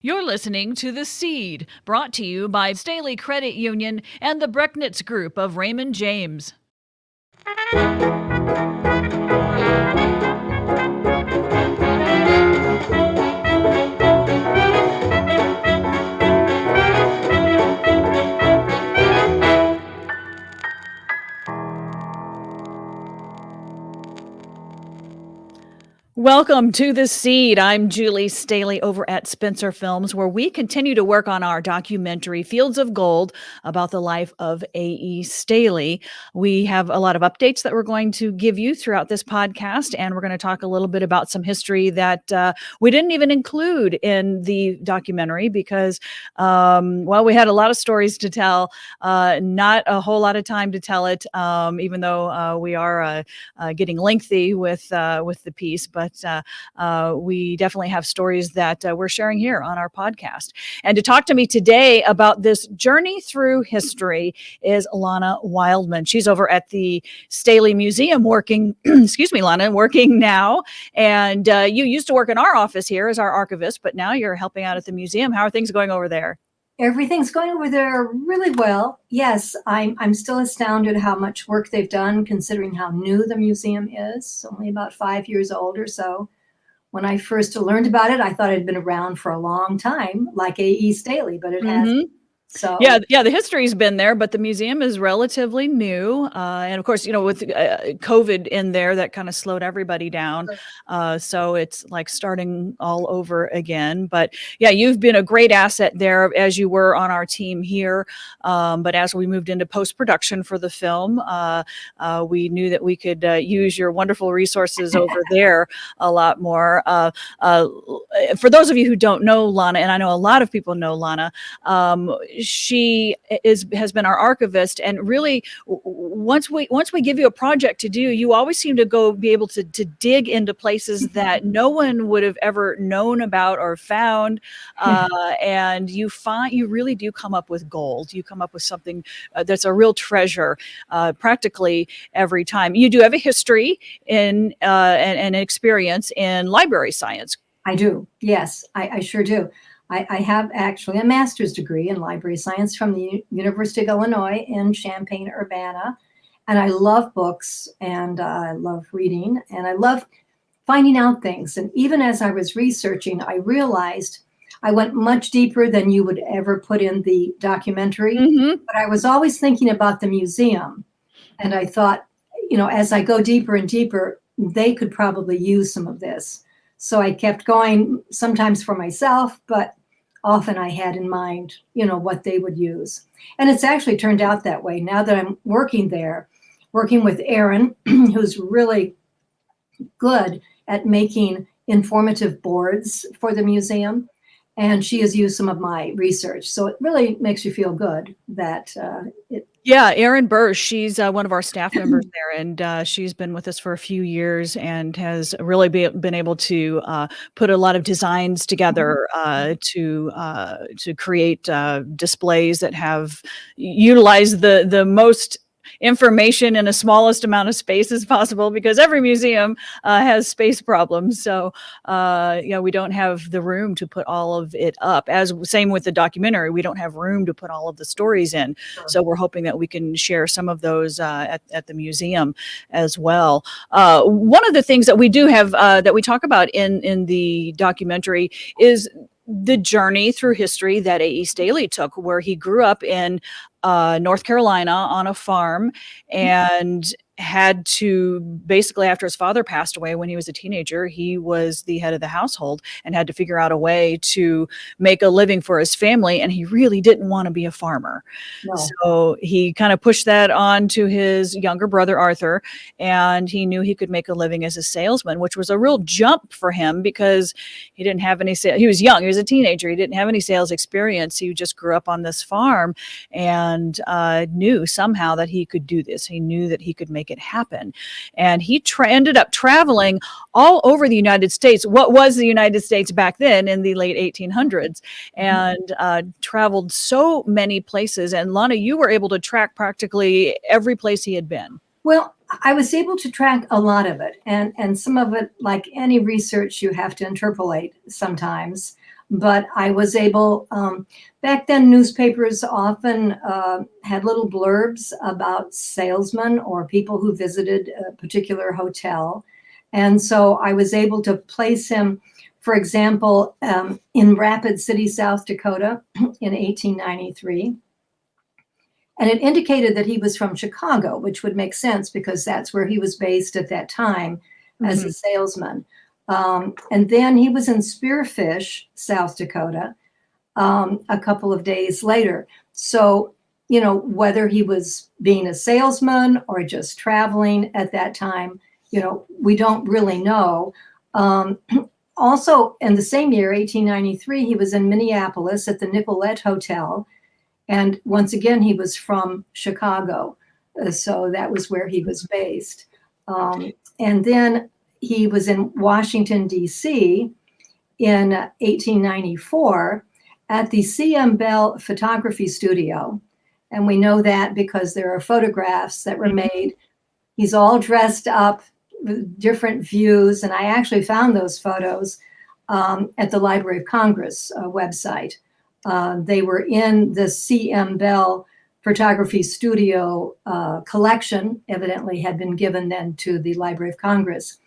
You're listening to The Seed, brought to you by Staley Credit Union and the Brecknitz Group of Raymond James. Welcome to The Seed. I'm Julie Staley over at Spencer Films, where we continue to work on our documentary Fields of Gold about the life of A.E. Staley. We have a lot of updates that we're going to give you throughout this podcast, and we're going to talk a little bit about some history that we didn't even include in the documentary because, we had a lot of stories to tell, not a whole lot of time to tell it, even though we are getting lengthy with the piece, but we definitely have stories that we're sharing here on our podcast. And to talk to me today about this journey through history is Lana Wildman. She's over at the Staley Museum working, excuse me, Lana, working now. And you used to work in our office here as our archivist, but now you're helping out at the museum. How are things going over there? Everything's going over there really well. Yes, I'm still astounded how much work they've done, considering how new the museum is. It's only about 5 years old or so. When I first learned about it, I thought it had been around for a long time, like A.E. Staley, but it hasn't. So yeah, the history's been there, but the museum is relatively new. And of course, with COVID in there, that kind of slowed everybody down. So it's like starting all over again. But yeah, you've been a great asset there as you were on our team here. But as we moved into post-production for the film, we knew that we could use your wonderful resources over there a lot more. For those of you who don't know Lana, and I know a lot of people know Lana, she has been our archivist, and really once we give you a project to do, you always seem to be able to dig into places that no one would have ever known about or found, and you really do come up with gold. You come up with something that's a real treasure practically every time. You do have a history in and experience in library science. I do. Yes, I sure do. I have actually a master's degree in library science from the University of Illinois in Champaign-Urbana. And I love books, and I love reading, and I love finding out things. And even as I was researching, I realized I went much deeper than you would ever put in the documentary. But I was always thinking about the museum. And I thought, as I go deeper and deeper, they could probably use some of this. So I kept going, sometimes for myself, but often I had in mind, what they would use. And it's actually turned out that way. Now that I'm working there, working with Erin, who's really good at making informative boards for the museum. And she has used some of my research. So it really makes you feel good that Yeah, Erin Burr, she's one of our staff members there, and she's been with us for a few years and has really been able to put a lot of designs together to create displays that have utilized the most information in the smallest amount of space as possible, because every museum has space problems. So, we don't have the room to put all of it up. Same with the documentary, we don't have room to put all of the stories in. So we're hoping that we can share some of those at the museum as well. One of the things that we do have that we talk about in the documentary is the journey through history that A.E. Staley took, where he grew up in North Carolina on a farm and had to basically, after his father passed away when he was a teenager, he was the head of the household and had to figure out a way to make a living for his family. And he really didn't want to be a farmer. No. So he kind of pushed that on to his younger brother, Arthur, and he knew he could make a living as a salesman, which was a real jump for him because he didn't have any sales. He was young. He was a teenager. He didn't have any sales experience. He just grew up on this farm and knew somehow that he could do this. He knew that he could make it happen. And he ended up traveling all over the United States, what was the United States back then in the late 1800s, and traveled so many places. And Lana, you were able to track practically every place he had been. Well, I was able to track a lot of it, and some of it, like any research, you have to interpolate sometimes. but I was able, back then newspapers often had little blurbs about salesmen or people who visited a particular hotel. And so I was able to place him, for example, in Rapid City, South Dakota in 1893. And it indicated that he was from Chicago, which would make sense because that's where he was based at that time as a salesman. And then he was in Spearfish, South Dakota, a couple of days later. So, you know, whether he was being a salesman or just traveling at that time, you know, we don't really know. Also, in the same year, 1893, he was in Minneapolis at the Nicollet Hotel. And once again, he was from Chicago. So that was where he was based. And then he was in Washington, D.C. in 1894 at the C.M. Bell Photography Studio. And we know that because there are photographs that were made. He's all dressed up with different views. And I actually found those photos at the Library of Congress website. They were in the C.M. Bell Photography Studio collection, evidently had been given then to the Library of Congress.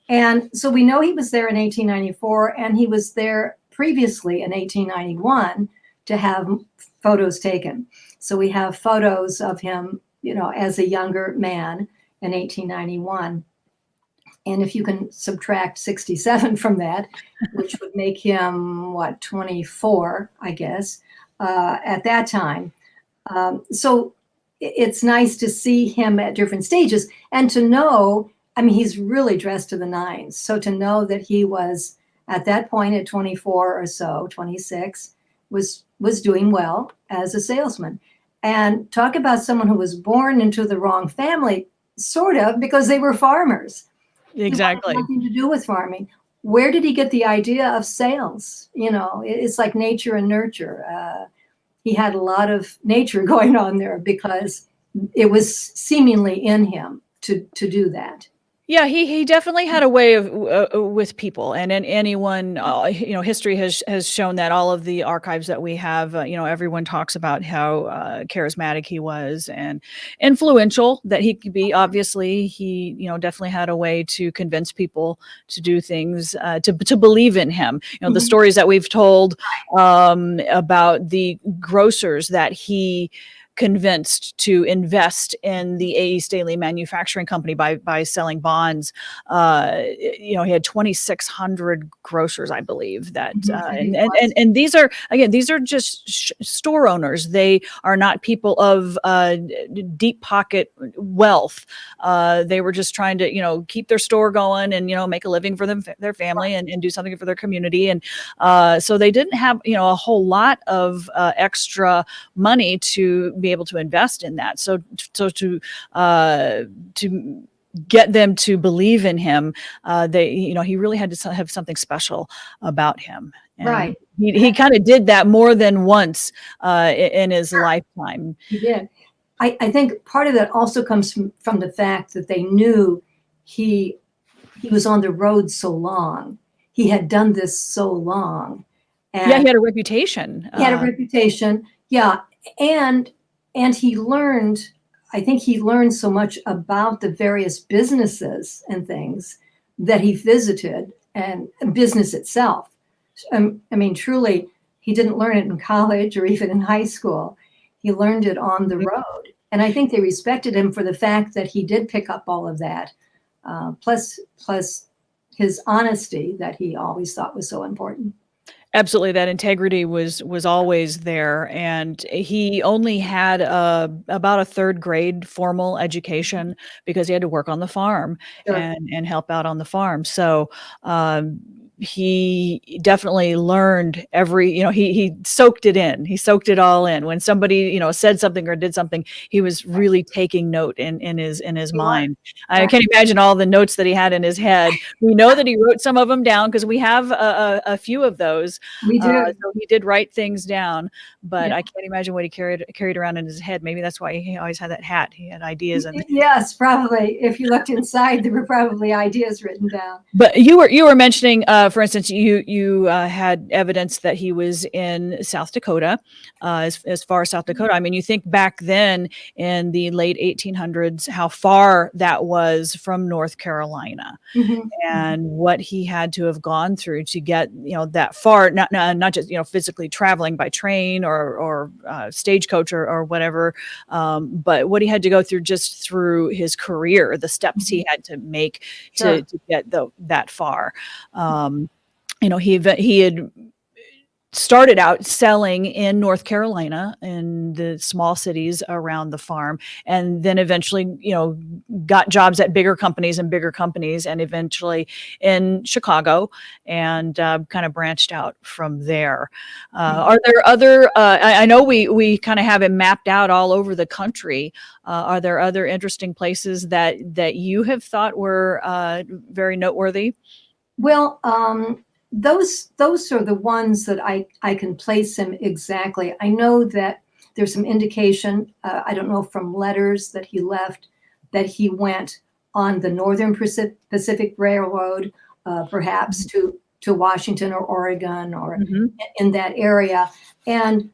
And so we know he was there in 1894, and he was there previously in 1891 to have photos taken. So we have photos of him, you know, as a younger man in 1891. And if you can subtract 67 from that, which would make him, what, 24, I guess, at that time. So it's nice to see him at different stages and to know, I mean, he's really dressed to the nines. So to know that he was at that point at 24 or so, 26, was doing well as a salesman. And talk about someone who was born into the wrong family, sort of, because they were farmers. Exactly. It had nothing to do with farming. Where did he get the idea of sales? You know, it's like nature and nurture. He had a lot of nature going on there because it was seemingly in him to do that. Yeah, he definitely had a way of with people, and anyone, you know, history has shown that all of the archives that we have, you know, everyone talks about how charismatic he was and influential that he could be. Obviously, he, you know, definitely had a way to convince people to do things, to believe in him. You know, the stories that we've told about the grocers that he convinced to invest in the A.E. Staley Manufacturing Company by selling bonds. You know, he had 2,600 grocers, I believe, that, and these are, again, these are just store owners. They are not people of deep pocket wealth. They were just trying to, you know, keep their store going and, you know, make a living for them, their family, and do something for their community. And so they didn't have, you know, a whole lot of extra money to be able to invest in that. So to get them to believe in him, they, you know, he really had to have something special about him. And right. He kind of did that more than once in his lifetime. He did. I think part of that also comes from the fact that they knew he was on the road so long. He had done this so long. And yeah, he had a reputation. He had a reputation. Yeah. And he learned, I think he learned so much about the various businesses and things that he visited and business itself. I mean, truly, he didn't learn it in college or even in high school. He learned it on the road. And I think they respected him for the fact that he did pick up all of that, plus his honesty that he always thought was so important. Absolutely, that integrity was always there, and he only had about a third grade formal education because he had to work on the farm. Sure. and help out on the farm. So he definitely learned you know, he soaked it in. He soaked it all in. When somebody, you know, said something or did something, he was really taking note in his mind. I can't imagine all the notes that he had in his head. We know that he wrote some of them down because we have a few of those. We do. So he did write things down, but I can't imagine what he carried around in his head. Maybe that's why he always had that hat. He had ideas in it. Yes, probably. If you looked inside, there were probably ideas written down. But you were mentioning for instance, you had evidence that he was in South Dakota, as far as South Dakota. I mean, you think back then in the late 1800s, how far that was from North Carolina, Mhm. and what he had to have gone through to get, that far, not just, physically traveling by train or stagecoach or whatever, but what he had to go through just through his career, the steps he had to make Sure. to get that far. He had started out selling in North Carolina in the small cities around the farm, and then eventually, got jobs at bigger companies, and eventually in Chicago, and kind of branched out from there. Are there other, I know we kind of have it mapped out all over the country. Are there other interesting places that you have thought were very noteworthy? Well, those are the ones that I can place him exactly. I know that there's some indication, I don't know, from letters that he left, that he went on the Northern Pacific Railroad, perhaps to Washington or Oregon or Mm-hmm. in that area. And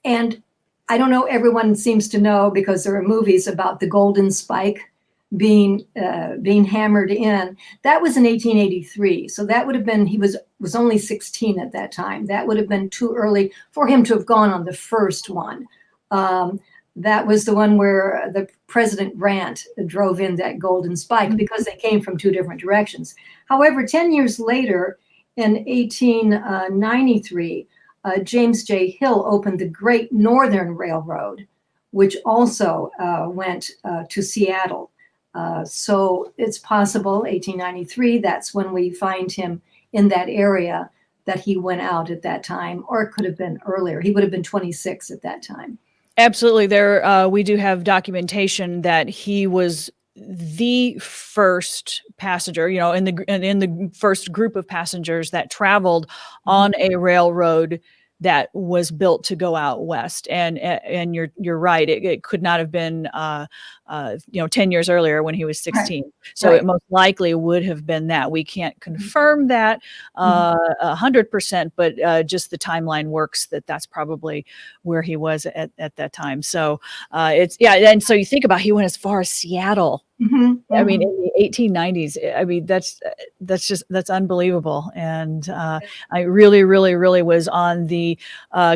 I don't know, everyone seems to know because there are movies about the Golden Spike being hammered in. That was in 1883. So that would have been, he was only 16 at that time. That would have been too early for him to have gone on the first one. That was the one where the President Grant drove in that Golden Spike because they came from two different directions. However, 10 years later, in 1893, James J. Hill opened the Great Northern Railroad, which also went to Seattle. So it's possible, 1893, that's when we find him in that area, that he went out at that time, or it could have been earlier. He would have been 26 at that time. Absolutely. We do have documentation that he was the first passenger, in the first group of passengers that traveled on a railroad that was built to go out west. And you're right. It could not have been 10 years earlier when he was 16. Right. So Right. it most likely would have been that. We can't confirm that 100%, but just the timeline works that's probably where he was at that time. So and so you think about, he went as far as Seattle. Mhm, I mean, mhm. in the 1890s, I mean, that's unbelievable. And I really, really, really was on the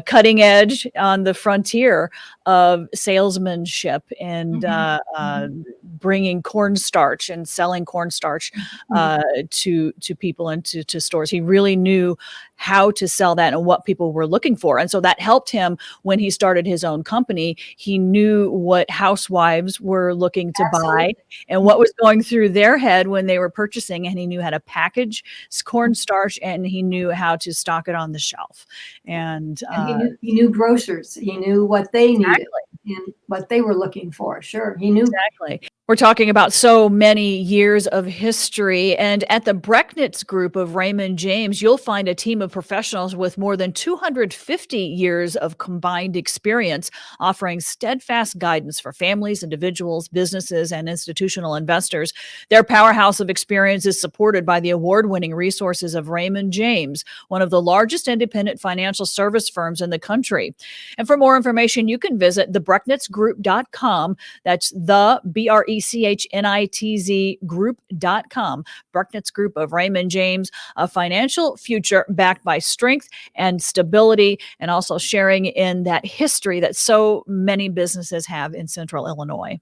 cutting edge, on the frontier of salesmanship and Mhm, mhm, bringing cornstarch and selling cornstarch mhm. to people and to stores. He really knew how to sell that and what people were looking for. And so that helped him when he started his own company. He knew what housewives were looking to buy Absolutely. and what was going through their head when they were purchasing, and he knew how to package cornstarch, and he knew how to stock it on the shelf. And And he knew grocers. He knew what they needed exactly. and what they were looking for. Sure, he knew. Exactly. We're talking about so many years of history. And at the Brecknitz Group of Raymond James, you'll find a team of professionals with more than 250 years of combined experience, offering steadfast guidance for families, individuals, businesses, and institutional investors. Their powerhouse of experience is supported by the award-winning resources of Raymond James, one of the largest independent financial service firms in the country. And for more information, you can visit thebrecknitzgroup.com. That's the BRECHNITZ group.com. Brecknitz Group of Raymond James, a financial future backed by strength and stability, and also sharing in that history that so many businesses have in Central Illinois.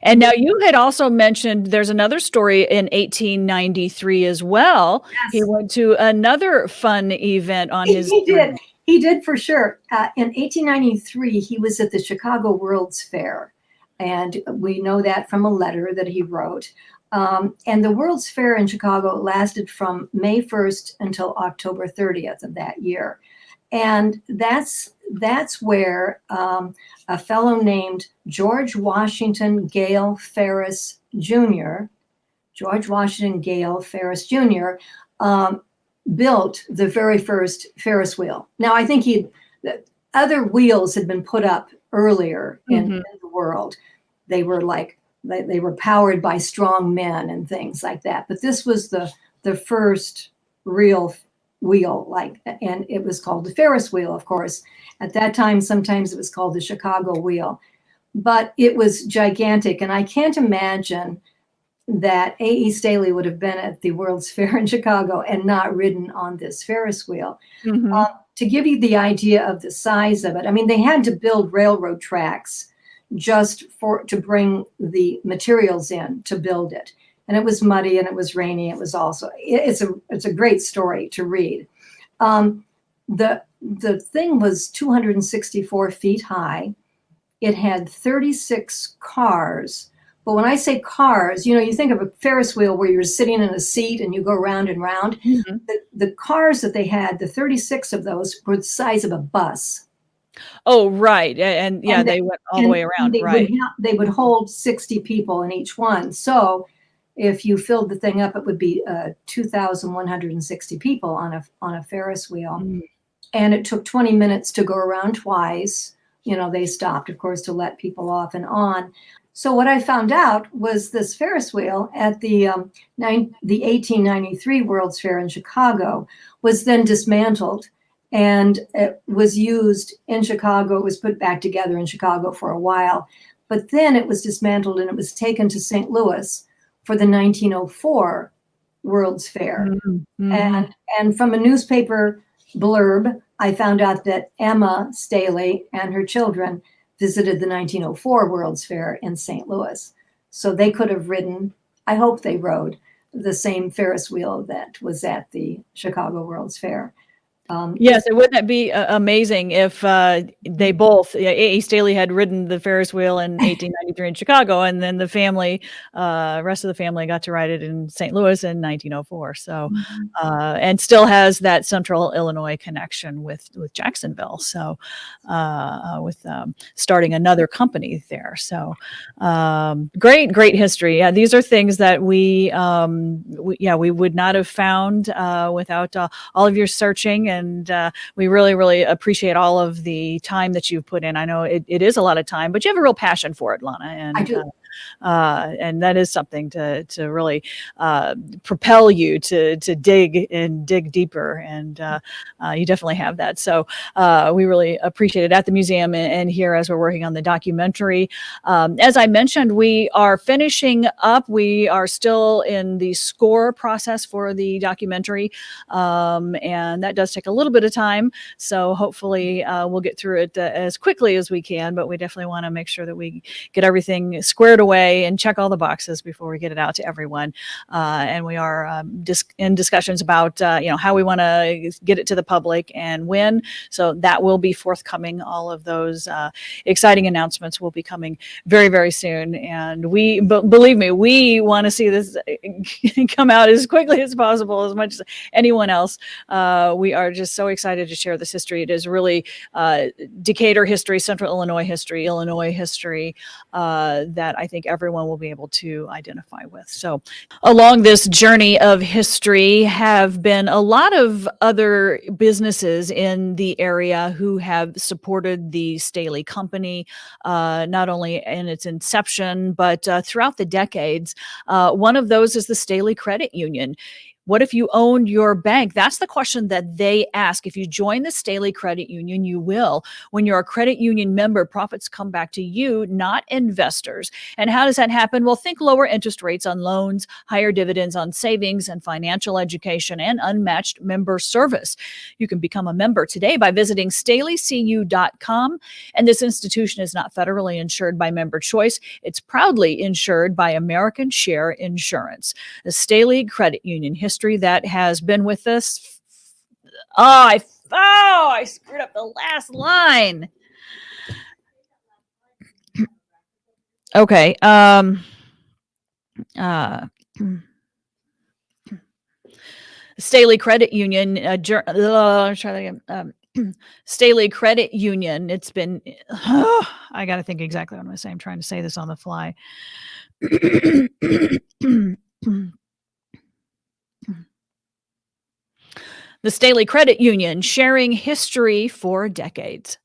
And now you had also mentioned there's another story in 1893 as well. He Yes. went to another fun event on his He did. journey. He did for sure. In 1893, he was at the Chicago World's Fair. And we know that from a letter that he wrote. And the World's Fair in Chicago lasted from May 1st until October 30th of that year. And that's where a fellow named George Washington Gale Ferris Jr., George Washington Gale Ferris Jr., built the very first Ferris wheel. Now, I think other wheels had been put up earlier in the world. They were they were powered by strong men and things like that. But this was the first real wheel, and it was called the Ferris wheel, of course. At that time, sometimes it was called the Chicago wheel, but it was gigantic. And I can't imagine that A.E. Staley would have been at the World's Fair in Chicago and not ridden on this Ferris wheel. Mhm. To give you the idea of the size of it, I mean, they had to build railroad tracks just to bring the materials in to build it. And it was muddy and it was rainy. It was also, it's a great story to read. The thing was 264 feet high. It had 36 cars. But when I say cars, you think of a Ferris wheel where you're sitting in a seat and you go round and round. Mhm. The cars that they had, the 36 of those, were the size of a bus. Oh, right. And yeah, And they went all the way around, right. they would hold 60 people in each one. So if you filled the thing up, it would be 2,160 people on a Ferris wheel. Mm. And it took 20 minutes to go around twice. They stopped, of course, to let people off and on. So what I found out was this Ferris wheel at the 1893 World's Fair in Chicago was then dismantled, and it was used in Chicago. It was put back together in Chicago for a while, but then it was dismantled and it was taken to St. Louis for the 1904 World's Fair. Mm-hmm. And from a newspaper blurb, I found out that Emma Staley and her children visited the 1904 World's Fair in St. Louis. So they could have ridden, I hope they rode, the same Ferris wheel that was at the Chicago World's Fair. Yes, and wouldn't that be amazing if they both, A.E. Staley had ridden the Ferris wheel in 1893 in Chicago, and then the rest of the family got to ride it in St. Louis in 1904. So, and still has that Central Illinois connection with Jacksonville. So, with starting another company there. So, great history. Yeah, these are things that we would not have found without all of your searching. And we really appreciate all of the time that you've put in. I know it is a lot of time, but you have a real passion for it, Lana. And I do. And that is something to really propel you to dig deeper. And you definitely have that. So we really appreciate it at the museum and here as we're working on the documentary. As I mentioned, we are finishing up. We are still in the score process for the documentary. And that does take a little bit of time. So hopefully we'll get through it as quickly as we can, but we definitely want to make sure that we get everything squared away and check all the boxes before we get it out to everyone. And we are in discussions about, how we want to get it to the public and when. So that will be forthcoming. All of those exciting announcements will be coming very, very soon. And believe me, we want to see this come out as quickly as possible, as much as anyone else. We are just so excited to share this history. It is really Decatur history, Central Illinois history, that I think everyone will be able to identify with. So along this journey of history have been a lot of other businesses in the area who have supported the Staley Company, not only in its inception, but throughout the decades. One of those is the Staley Credit Union. What if you owned your bank? That's the question that they ask. If you join the Staley Credit Union, you will. When you're a credit union member, profits come back to you, not investors. And how does that happen? Well, think lower interest rates on loans, higher dividends on savings and financial education, and unmatched member service. You can become a member today by visiting staleycu.com. And this institution is not federally insured by Member Choice. It's proudly insured by American Share Insurance. The Staley Credit Union, history that has been with us. I screwed up the last line. Okay. Staley Credit Union. Try that again. Staley Credit Union. It's been. I got to think exactly what I'm saying. I'm trying to say this on the fly. The Staley Credit Union, sharing history for decades.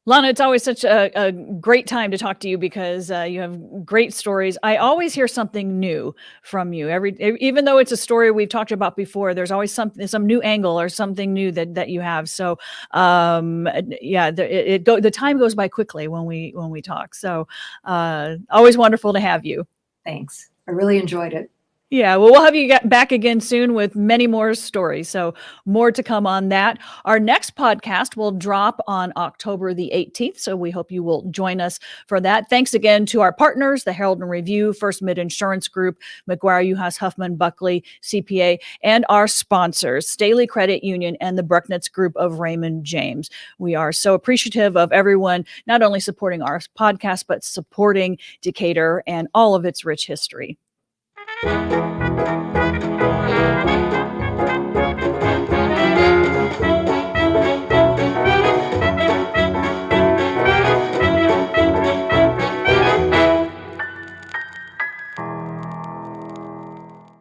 Lana, it's always such a great time to talk to you because you have great stories. I always hear something new from you. Even though it's a story we've talked about before, there's always some new angle or something new that you have. So, yeah, the time goes by quickly when we talk. So, always wonderful to have you. Thanks. I really enjoyed it. Yeah, well, we'll have you get back again soon with many more stories. So, more to come on that. Our next podcast will drop on October the 18th. So, we hope you will join us for that. Thanks again to our partners, the Herald and Review, First Mid Insurance Group, McGuire, Uhas, Huffman, Buckley, CPA, and our sponsors, Staley Credit Union and the Brucknitz Group of Raymond James. We are so appreciative of everyone not only supporting our podcast, but supporting Decatur and all of its rich history.